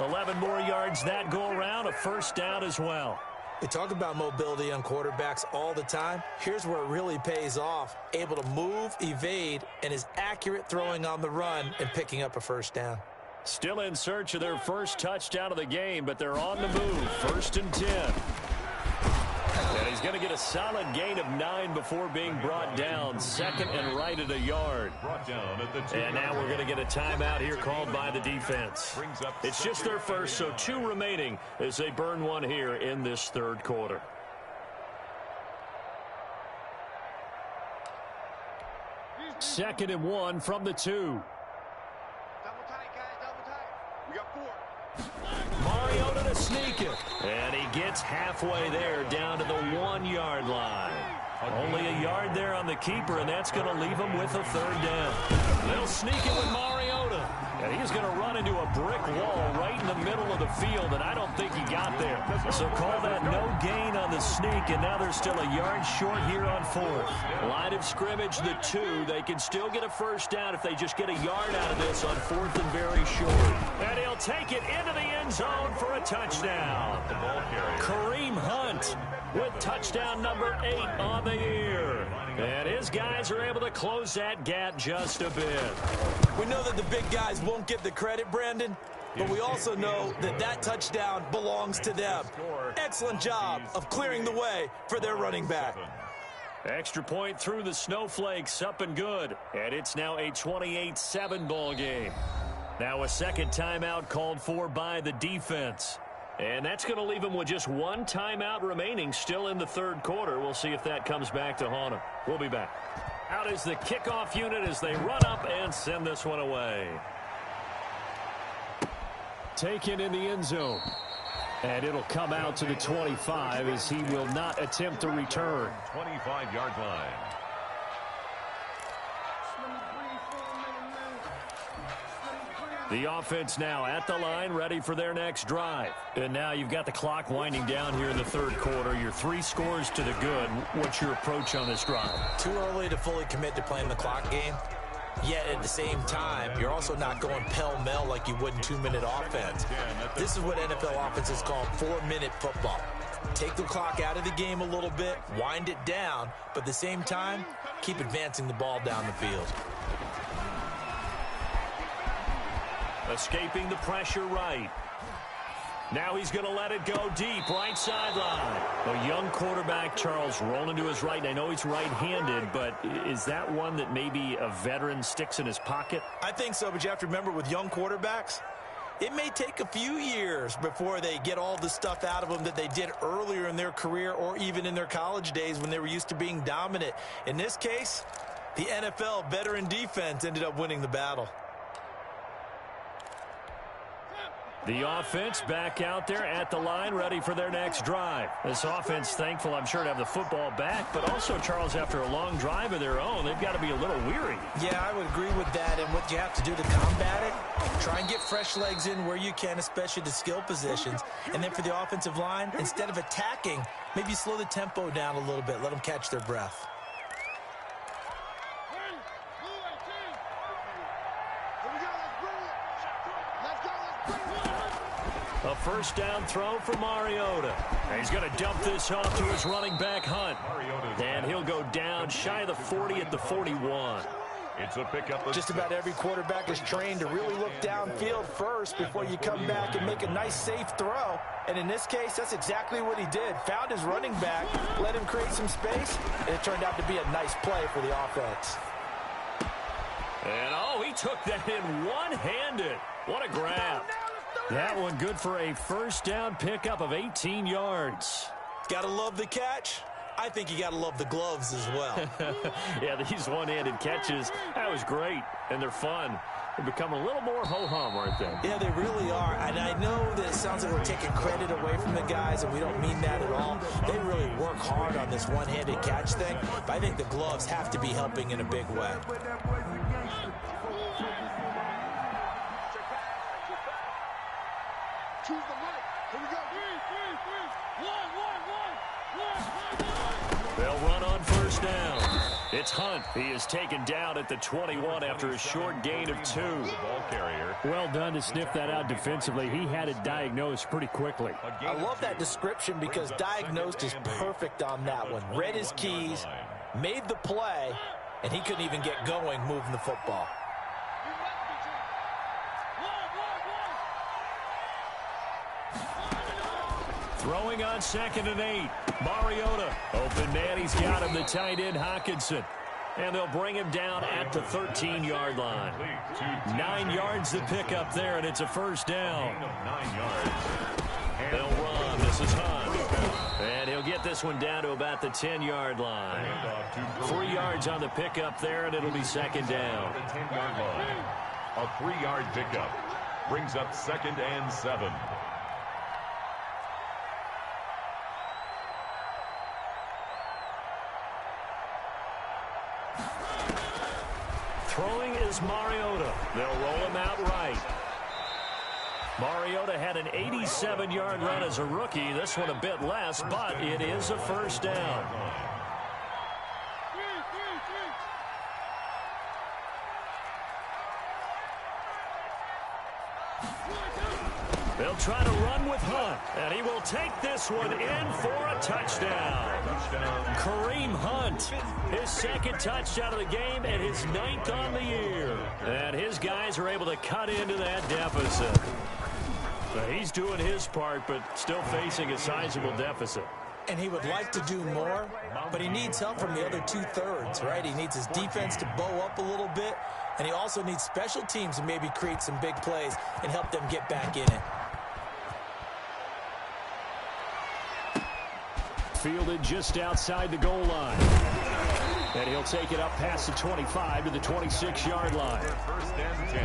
Speaker 5: 11 more yards that go around, a first down as well.
Speaker 6: They talk about mobility on quarterbacks all the time. Here's where it really pays off. Able to move, evade, and is accurate throwing on the run and picking up a first down.
Speaker 5: Still in search of their first touchdown of the game, but they're on the move. 1st and 10. And he's going to get a solid gain of 9 before being brought down. 2nd and right at a yard. And now we're going to get a timeout here called by the defense. It's just their first, so 2 remaining as they burn one here in this 3rd quarter. Second and 1 from the 2. Mariota to sneak it. And he gets halfway there down to the 1-yard line. Only a yard there on the keeper, and that's going to leave him with a 3rd down. They'll sneak it with Mariota. And he's going to run into a brick wall right in the middle of the field, and I don't think he got there. So call that no gain on the sneak, and now they're still a yard short here on 4th. Line of scrimmage, the 2. They can still get a first down if they just get a yard out of this on 4th and very short. And he'll take it into the end zone for a touchdown. Kareem Hunt with touchdown number 8 on the year. And his guys are able to close that gap just a bit.
Speaker 6: We know that the big guys won't get the credit, Brandon, but we also know that that touchdown belongs to them. Excellent job of clearing the way for their running back.
Speaker 5: Extra point through the snowflakes, up and good. And it's now a 28-7 ball game. Now a second timeout called for by the defense. And that's going to leave him with just 1 timeout remaining still in the 3rd quarter. We'll see if that comes back to haunt him. We'll be back. Out is the kickoff unit as they run up and send this one away. Taken in the end zone. And it'll come out to the 25 as he will not attempt to return.
Speaker 8: 25-yard line.
Speaker 5: The offense now at the line, ready for their next drive. And now you've got the clock winding down here in the 3rd quarter. Your 3 scores to the good. What's your approach on this drive?
Speaker 6: Too early to fully commit to playing the clock game. Yet at the same time, you're also not going pell-mell like you would in 2-minute offense. This is what NFL offenses call 4-minute football. Take the clock out of the game a little bit, wind it down, but at the same time, keep advancing the ball down the field.
Speaker 5: Escaping the pressure right. Now he's going to let it go deep, right sideline. A young quarterback, Charles, rolling to his right. I know he's right-handed, but is that one that maybe a veteran sticks in his pocket?
Speaker 6: I think so, but you have to remember with young quarterbacks, it may take a few years before they get all the stuff out of them that they did earlier in their career or even in their college days when they were used to being dominant. In this case, the NFL veteran defense ended up winning the battle.
Speaker 5: The offense back out there at the line, ready for their next drive. This offense, thankful, I'm sure, to have the football back, but also, Charles, after a long drive of their own, they've got to be a little weary.
Speaker 6: Yeah, I would agree with that, and what you have to do to combat it Try and get fresh legs in where you can, especially the skill positions. And then for the offensive line, instead of attacking, maybe slow the tempo down a little bit. Let them catch their breath.
Speaker 5: A first down throw for Mariota. And he's going to dump this off to his running back, Hunt. And he'll go down shy of the 40 at the 41.
Speaker 8: It's a pickup.
Speaker 6: Just about every quarterback is trained to really look downfield first before you come back and make a nice, safe throw. And in this case, that's exactly what he did. Found his running back, let him create some space, and it turned out to be a nice play for the offense.
Speaker 5: And, oh, he took that in one-handed. What a grab. That one good for a first down pickup of 18 yards.
Speaker 6: Gotta love the catch. I think you got to love the gloves as well.
Speaker 5: Yeah, these one-handed catches, that was great, and they're fun. They become a little more ho-hum, aren't they?
Speaker 6: Yeah, they really are, and I know that it sounds like we're taking credit away from the guys, and we don't mean that at all. They really work hard on this one-handed catch thing, but I think the gloves have to be helping in a big way.
Speaker 2: Choose the mic. Here we go. 3, 2, 1.
Speaker 5: They'll run on first down. It's Hunt. He is taken down at the 21 after a short gain of 2.
Speaker 8: Ball carrier.
Speaker 5: Well done to sniff that out defensively. He had it diagnosed pretty quickly.
Speaker 6: I love that description because diagnosed is perfect on that one. Read his keys, made the play, and he couldn't even get going moving the football.
Speaker 5: Throwing on 2nd and 8. Mariota. Open man. He's got him, the tight end, Hockenson. And they'll bring him down at the 13-yard line. 9 yards to pick up there, and it's a first down.
Speaker 8: 9 yards.
Speaker 5: They'll run. This is Hunt. And he'll get this one down to about the 10-yard line. 3 yards on the pickup there, and it'll be second down.
Speaker 8: The 10-yard line. A 3-yard pickup brings up 2nd and 7.
Speaker 5: Throwing is Mariota. They'll roll him out right. Mariota had an 87-yard run as a rookie. This one a bit less, but it is a first down. They'll try to run with Hunt, and he will take this one in for a touchdown. Kareem Hunt, his 2nd touchdown of the game and his 9th on the year. And his guys are able to cut into that deficit. But he's doing his part, but still facing a sizable deficit.
Speaker 6: And he would like to do more, but he needs help from the other 2/3, right? He needs his defense to bow up a little bit, and he also needs special teams to maybe create some big plays and help them get back in it.
Speaker 5: Fielded just outside the goal line. And he'll take it up past the 25 to the 26-yard line.
Speaker 8: First and 10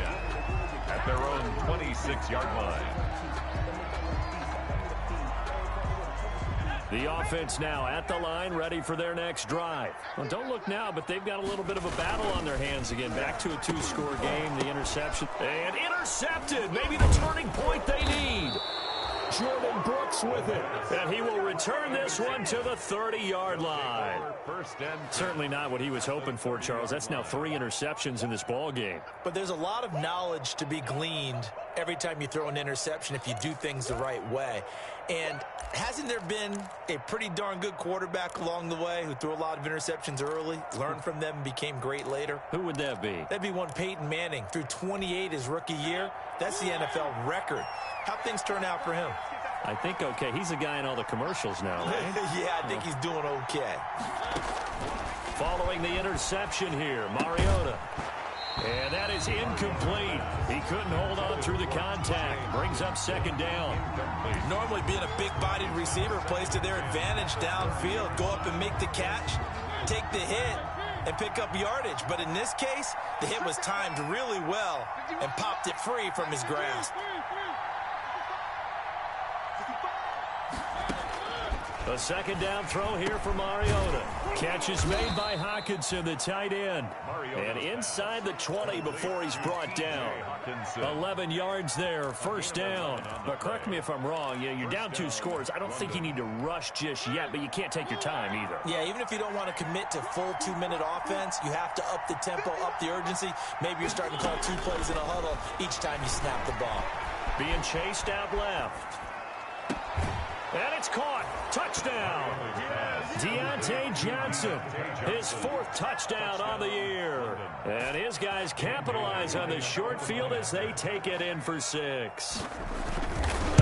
Speaker 8: at their own 26-yard line.
Speaker 5: The offense now at the line, ready for their next drive. Well, don't look now, but they've got a little bit of a battle on their hands again. Back to a 2-score game. The interception. And intercepted. Maybe the turning point they need. Jordan Brooks with it. And he will return this one to the 30-yard line. Certainly not what he was hoping for, Charles. That's now 3 interceptions in this ball game.
Speaker 6: But there's a lot of knowledge to be gleaned every time you throw an interception if you do things the right way. And hasn't there been a pretty darn good quarterback along the way who threw a lot of interceptions early, learned from them, and became great later?
Speaker 5: Who would that be?
Speaker 6: That'd be one Peyton Manning. Threw 28 his rookie year. That's the NFL record. How'd things turn out for him?
Speaker 5: I think okay. He's a guy in all the commercials now, right?
Speaker 6: Yeah, I think he's doing okay.
Speaker 5: Following the interception here, Mariota. And that is incomplete. He couldn't hold on through the contact. Brings up second down.
Speaker 6: Normally being a big-bodied receiver plays to their advantage downfield. Go up and make the catch, take the hit, and pick up yardage. But in this case, the hit was timed really well and popped it free from his grasp.
Speaker 5: A second down throw here for Mariota. Catch is made by Hockenson, the tight end. And inside the 20 before he's brought down. 11 yards there, first down. But correct me if I'm wrong, you're down 2 scores. I don't think you need to rush just yet, but you can't take your time either.
Speaker 6: Yeah, even if you don't want to commit to full 2-minute offense, you have to up the tempo, up the urgency. Maybe you're starting to call 2 plays in a huddle each time you snap the ball.
Speaker 5: Being chased out left. And it's caught. Touchdown. Deontay Johnson, his 4th touchdown on the year. And his guys capitalize on the short field as they take it in for 6.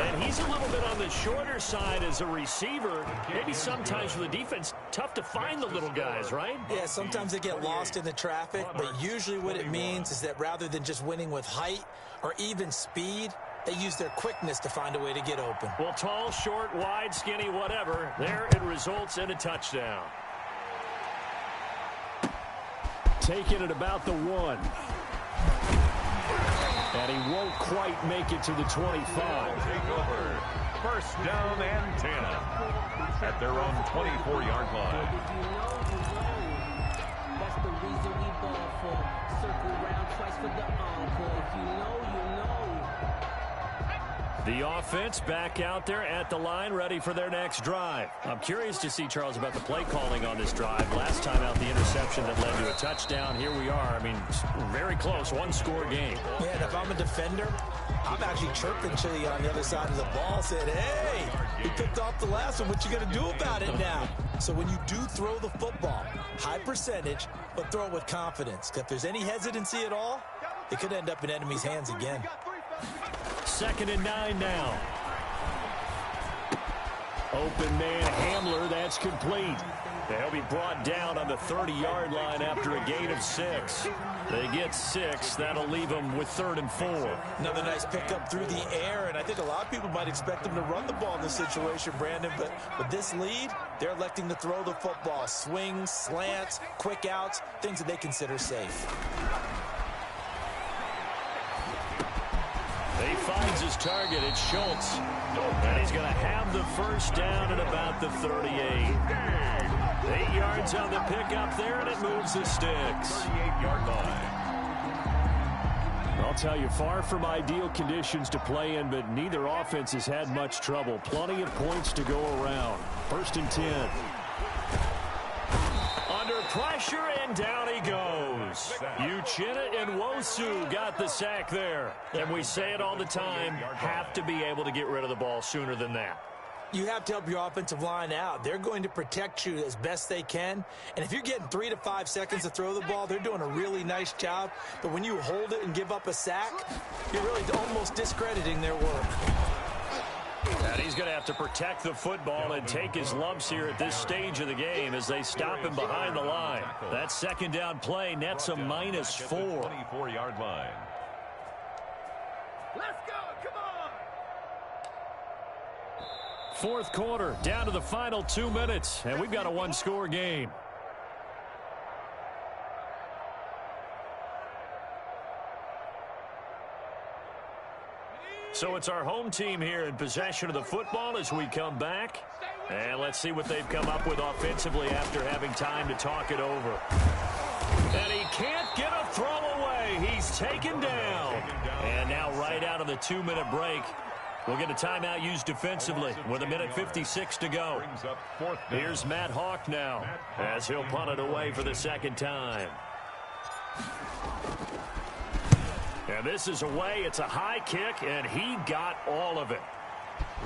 Speaker 5: And he's a little bit on the shorter side as a receiver. Maybe sometimes for the defense, tough to find the little guys, right?
Speaker 6: Yeah, sometimes they get lost in the traffic, but usually what it means is that rather than just winning with height or even speed, they use their quickness to find a way to get open.
Speaker 5: Well, tall, short, wide, skinny, whatever. There it results in a touchdown. Taking it about the 1. And he won't quite make it to the 25.
Speaker 8: Take over. First down and 10 at their own 24-yard line.
Speaker 9: That's the reason we ball for. Circle round twice for the encore. If you know, you know.
Speaker 5: The offense back out there at the line, ready for their next drive. I'm curious to see, Charles, about the play calling on this drive. Last time out, the interception that led to a touchdown. Here we are. I mean, very close, 1-score game.
Speaker 6: Yeah, and if I'm a defender, I'm actually chirping Chili on the other side of the ball, saying, hey, he picked off the last one. What you going to do about it now? So when you do throw the football, high percentage, but throw it with confidence. If there's any hesitancy at all, it could end up in enemy's hands again.
Speaker 5: 2nd and 9 now. Open man Hamler, that's complete. They'll be brought down on the 30-yard line after a gain of 6. They get 6. That'll leave them with 3rd and 4.
Speaker 6: Another nice pickup through the air, and I think a lot of people might expect them to run the ball in this situation, Brandon, but with this lead, they're electing to throw the football. Swings, slants, quick outs, things that they consider safe.
Speaker 5: He finds his target. It's Schultz. And he's going to have the first down at about the 38. 8 yards on the pickup there, and it moves the sticks.
Speaker 8: 38-yard line.
Speaker 5: I'll tell you, far from ideal conditions to play in, but neither offense has had much trouble. Plenty of points to go around. 1st and 10. Under pressure, and down he goes. Uchenna and Nwosu got the sack there. And we say it all the time, have to be able to get rid of the ball sooner than that.
Speaker 6: You have to help your offensive line out. They're going to protect you as best they can. And if you're getting 3 to 5 seconds to throw the ball, they're doing a really nice job. But when you hold it and give up a sack, you're really almost discrediting their work.
Speaker 5: And he's going to have to protect the football and take his lumps here at this stage of the game as they stop him behind the line. That 2nd down play nets a -4.
Speaker 8: 24-yard line.
Speaker 2: Let's go, come on!
Speaker 5: 4th quarter, down to the final 2 minutes, and we've got a 1-score game. So it's our home team here in possession of the football as we come back. And let's see what they've come up with offensively after having time to talk it over. And he can't get a throw away. He's taken down. And now right out of the 2-minute break, we'll get a timeout used defensively with 1:56 to go. Here's Matt Hawk now as he'll punt it away for the 2nd time. And this is away. It's a high kick, and he got all of it.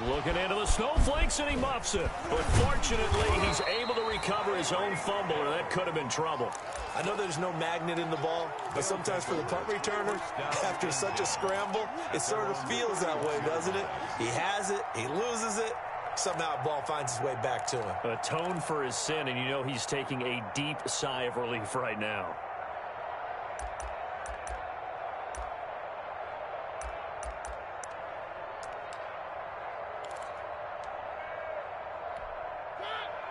Speaker 5: Looking into the snowflakes, and he muffs it. But fortunately, he's able to recover his own fumble, or that could have been trouble.
Speaker 6: I know there's no magnet in the ball, but sometimes for the punt returner, after such a scramble, it sort of feels that way, doesn't it? He has it, he loses it, somehow the ball finds its way back to him.
Speaker 5: Atone for his sin, and you know he's taking a deep sigh of relief right now.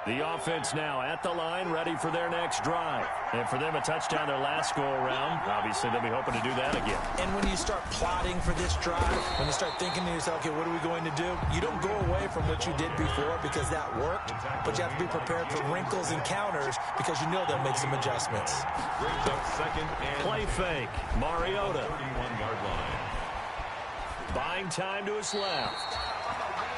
Speaker 5: The offense now at the line, ready for their next drive. And for them, a touchdown their last go-around. Obviously, they'll be hoping to do that again.
Speaker 6: And when you start plotting for this drive, when you start thinking to yourself, okay, what are we going to do? You don't go away from what you did before because that worked, but you have to be prepared for wrinkles and counters because you know they'll make some adjustments.
Speaker 8: Brings up second and
Speaker 5: play fake. Mariota.
Speaker 8: 31-yard line.
Speaker 5: Buying time to his left.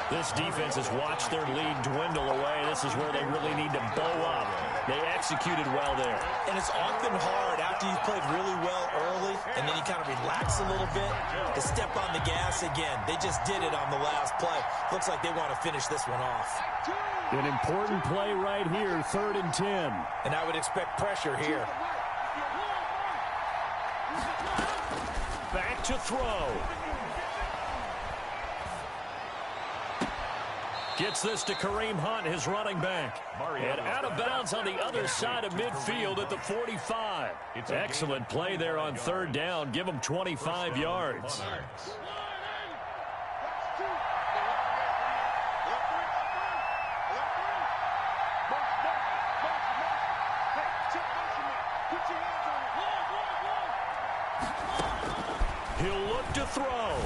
Speaker 5: This defense has watched their lead dwindle away. This is where they really need to bow up. They executed well there.
Speaker 6: And it's often hard after you've played really well early and then you kind of relax a little bit to step on the gas again. They just did it on the last play. Looks like they want to finish this one off.
Speaker 5: An important play right here, 3rd and 10.
Speaker 6: And I would expect pressure here.
Speaker 5: Back to throw. Gets this to Kareem Hunt, his running back. And out of bounds on the other side of midfield at the 45. Excellent play there on 3rd down. Give them 25 yards. He'll look to throw.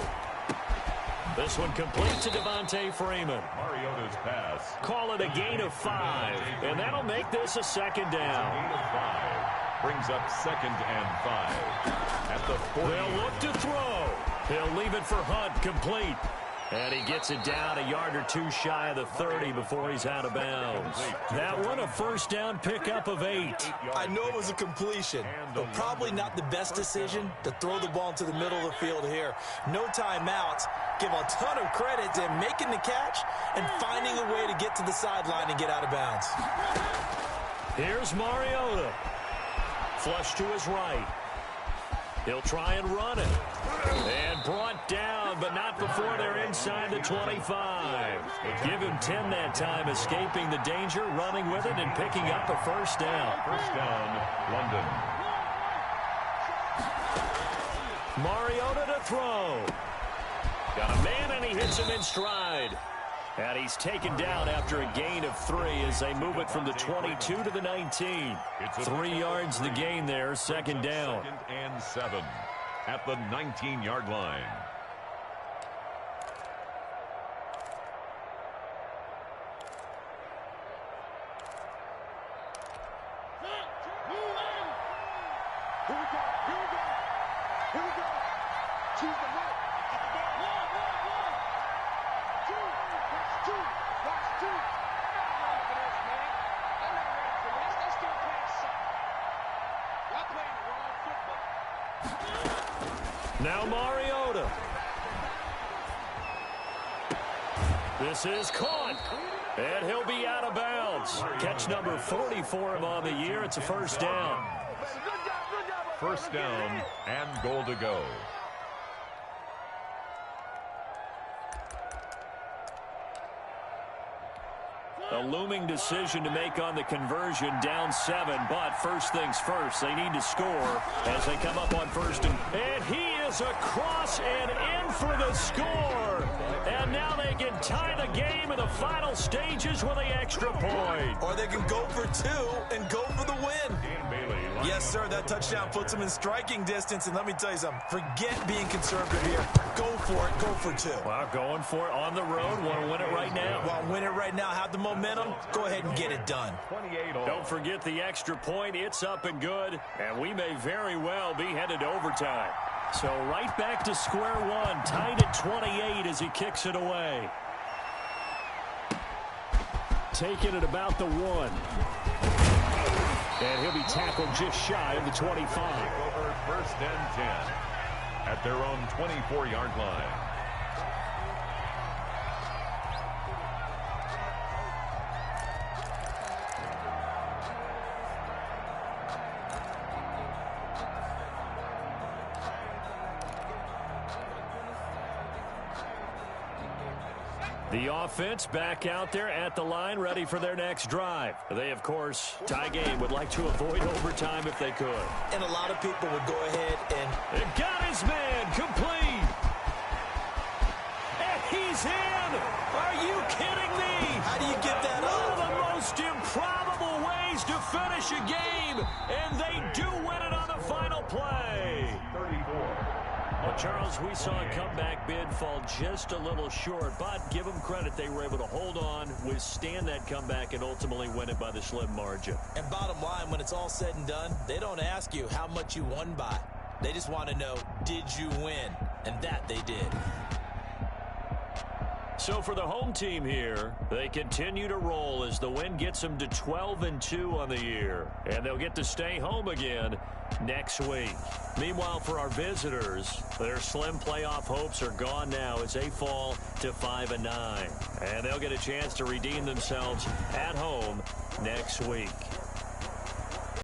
Speaker 5: This one complete to Devontae Freeman.
Speaker 8: Mariota's pass.
Speaker 5: Call it a gain of 5, and that'll make this a 2nd down.
Speaker 8: Gain of 5 brings up 2nd and 5 at the 40.
Speaker 5: They'll look to throw. He'll leave it for Hunt, complete. And he gets it down a yard or two shy of the 30 before he's out of bounds. That one a 1st down pickup of 8.
Speaker 6: I know it was a completion, but probably not the best decision to throw the ball into the middle of the field here. No timeouts. Give a ton of credit to making the catch and finding a way to get to the sideline and get out of bounds.
Speaker 5: Here's Mariota. Flush to his right. He'll try and run it. And brought down, but not before they're inside the 25. Give him 10 that time, escaping the danger, running with it, and picking up a 1st down.
Speaker 8: 1st down, London.
Speaker 5: Mariota to throw. Got a man, and he hits him in stride. And he's taken down after a gain of 3 as they move it from the 22 to the 19. 3 yards the gain there, 2nd down.
Speaker 8: 2nd and 7 at the 19-yard line.
Speaker 5: Now Mariota. This is caught. And he'll be out of bounds. Catch number 40 for him on the year. It's a 1st down.
Speaker 8: 1st down and goal to go.
Speaker 5: A looming decision to make on the conversion, down 7, but first things first, they need to score as they come up on 1st and he is across and in for the score. And now they can tie the game in the final stages with the extra point.
Speaker 6: Or they can go for 2 and go for the win.
Speaker 8: Dan Bailey.
Speaker 6: Yes, sir, that touchdown puts them in striking distance, and let me tell you something, forget being conservative here. Go for it, go for 2.
Speaker 5: Well, going for it on the road, want to win it right now.
Speaker 6: Want to win it right now, have the momentum, go ahead and get it done.
Speaker 8: 28 all.
Speaker 5: Don't forget the extra point, it's up and good, and we may very well be headed to overtime. So right back to square one, tied at 28 as he kicks it away. Taking it about the 1. And he'll be tackled just shy of the 25.
Speaker 8: Over 1st and 10 at their own 24-yard line.
Speaker 5: The offense back out there at the line, ready for their next drive. They, of course, tie game, would like to avoid overtime if they could.
Speaker 6: And a lot of people would go ahead and...
Speaker 5: It got his man, complete. And he's in. Are you kidding me?
Speaker 6: How do you get that
Speaker 5: One
Speaker 6: up?
Speaker 5: of the most to finish a game, and they do win it on the final play.
Speaker 8: 34.
Speaker 5: Well, Charles, we saw a comeback bid fall just a little short, but give them credit. They were able to hold on, withstand that comeback, and ultimately win it by the slim margin.
Speaker 6: And bottom line, when it's all said and done, they don't ask you how much you won by. They just want to know, did you win? And that they did.
Speaker 5: So for the home team here, they continue to roll as the win gets them to 12-2 on the year. And they'll get to stay home again next week. Meanwhile, for our visitors, their slim playoff hopes are gone now as they fall to 5-9. And they'll get a chance to redeem themselves at home next week.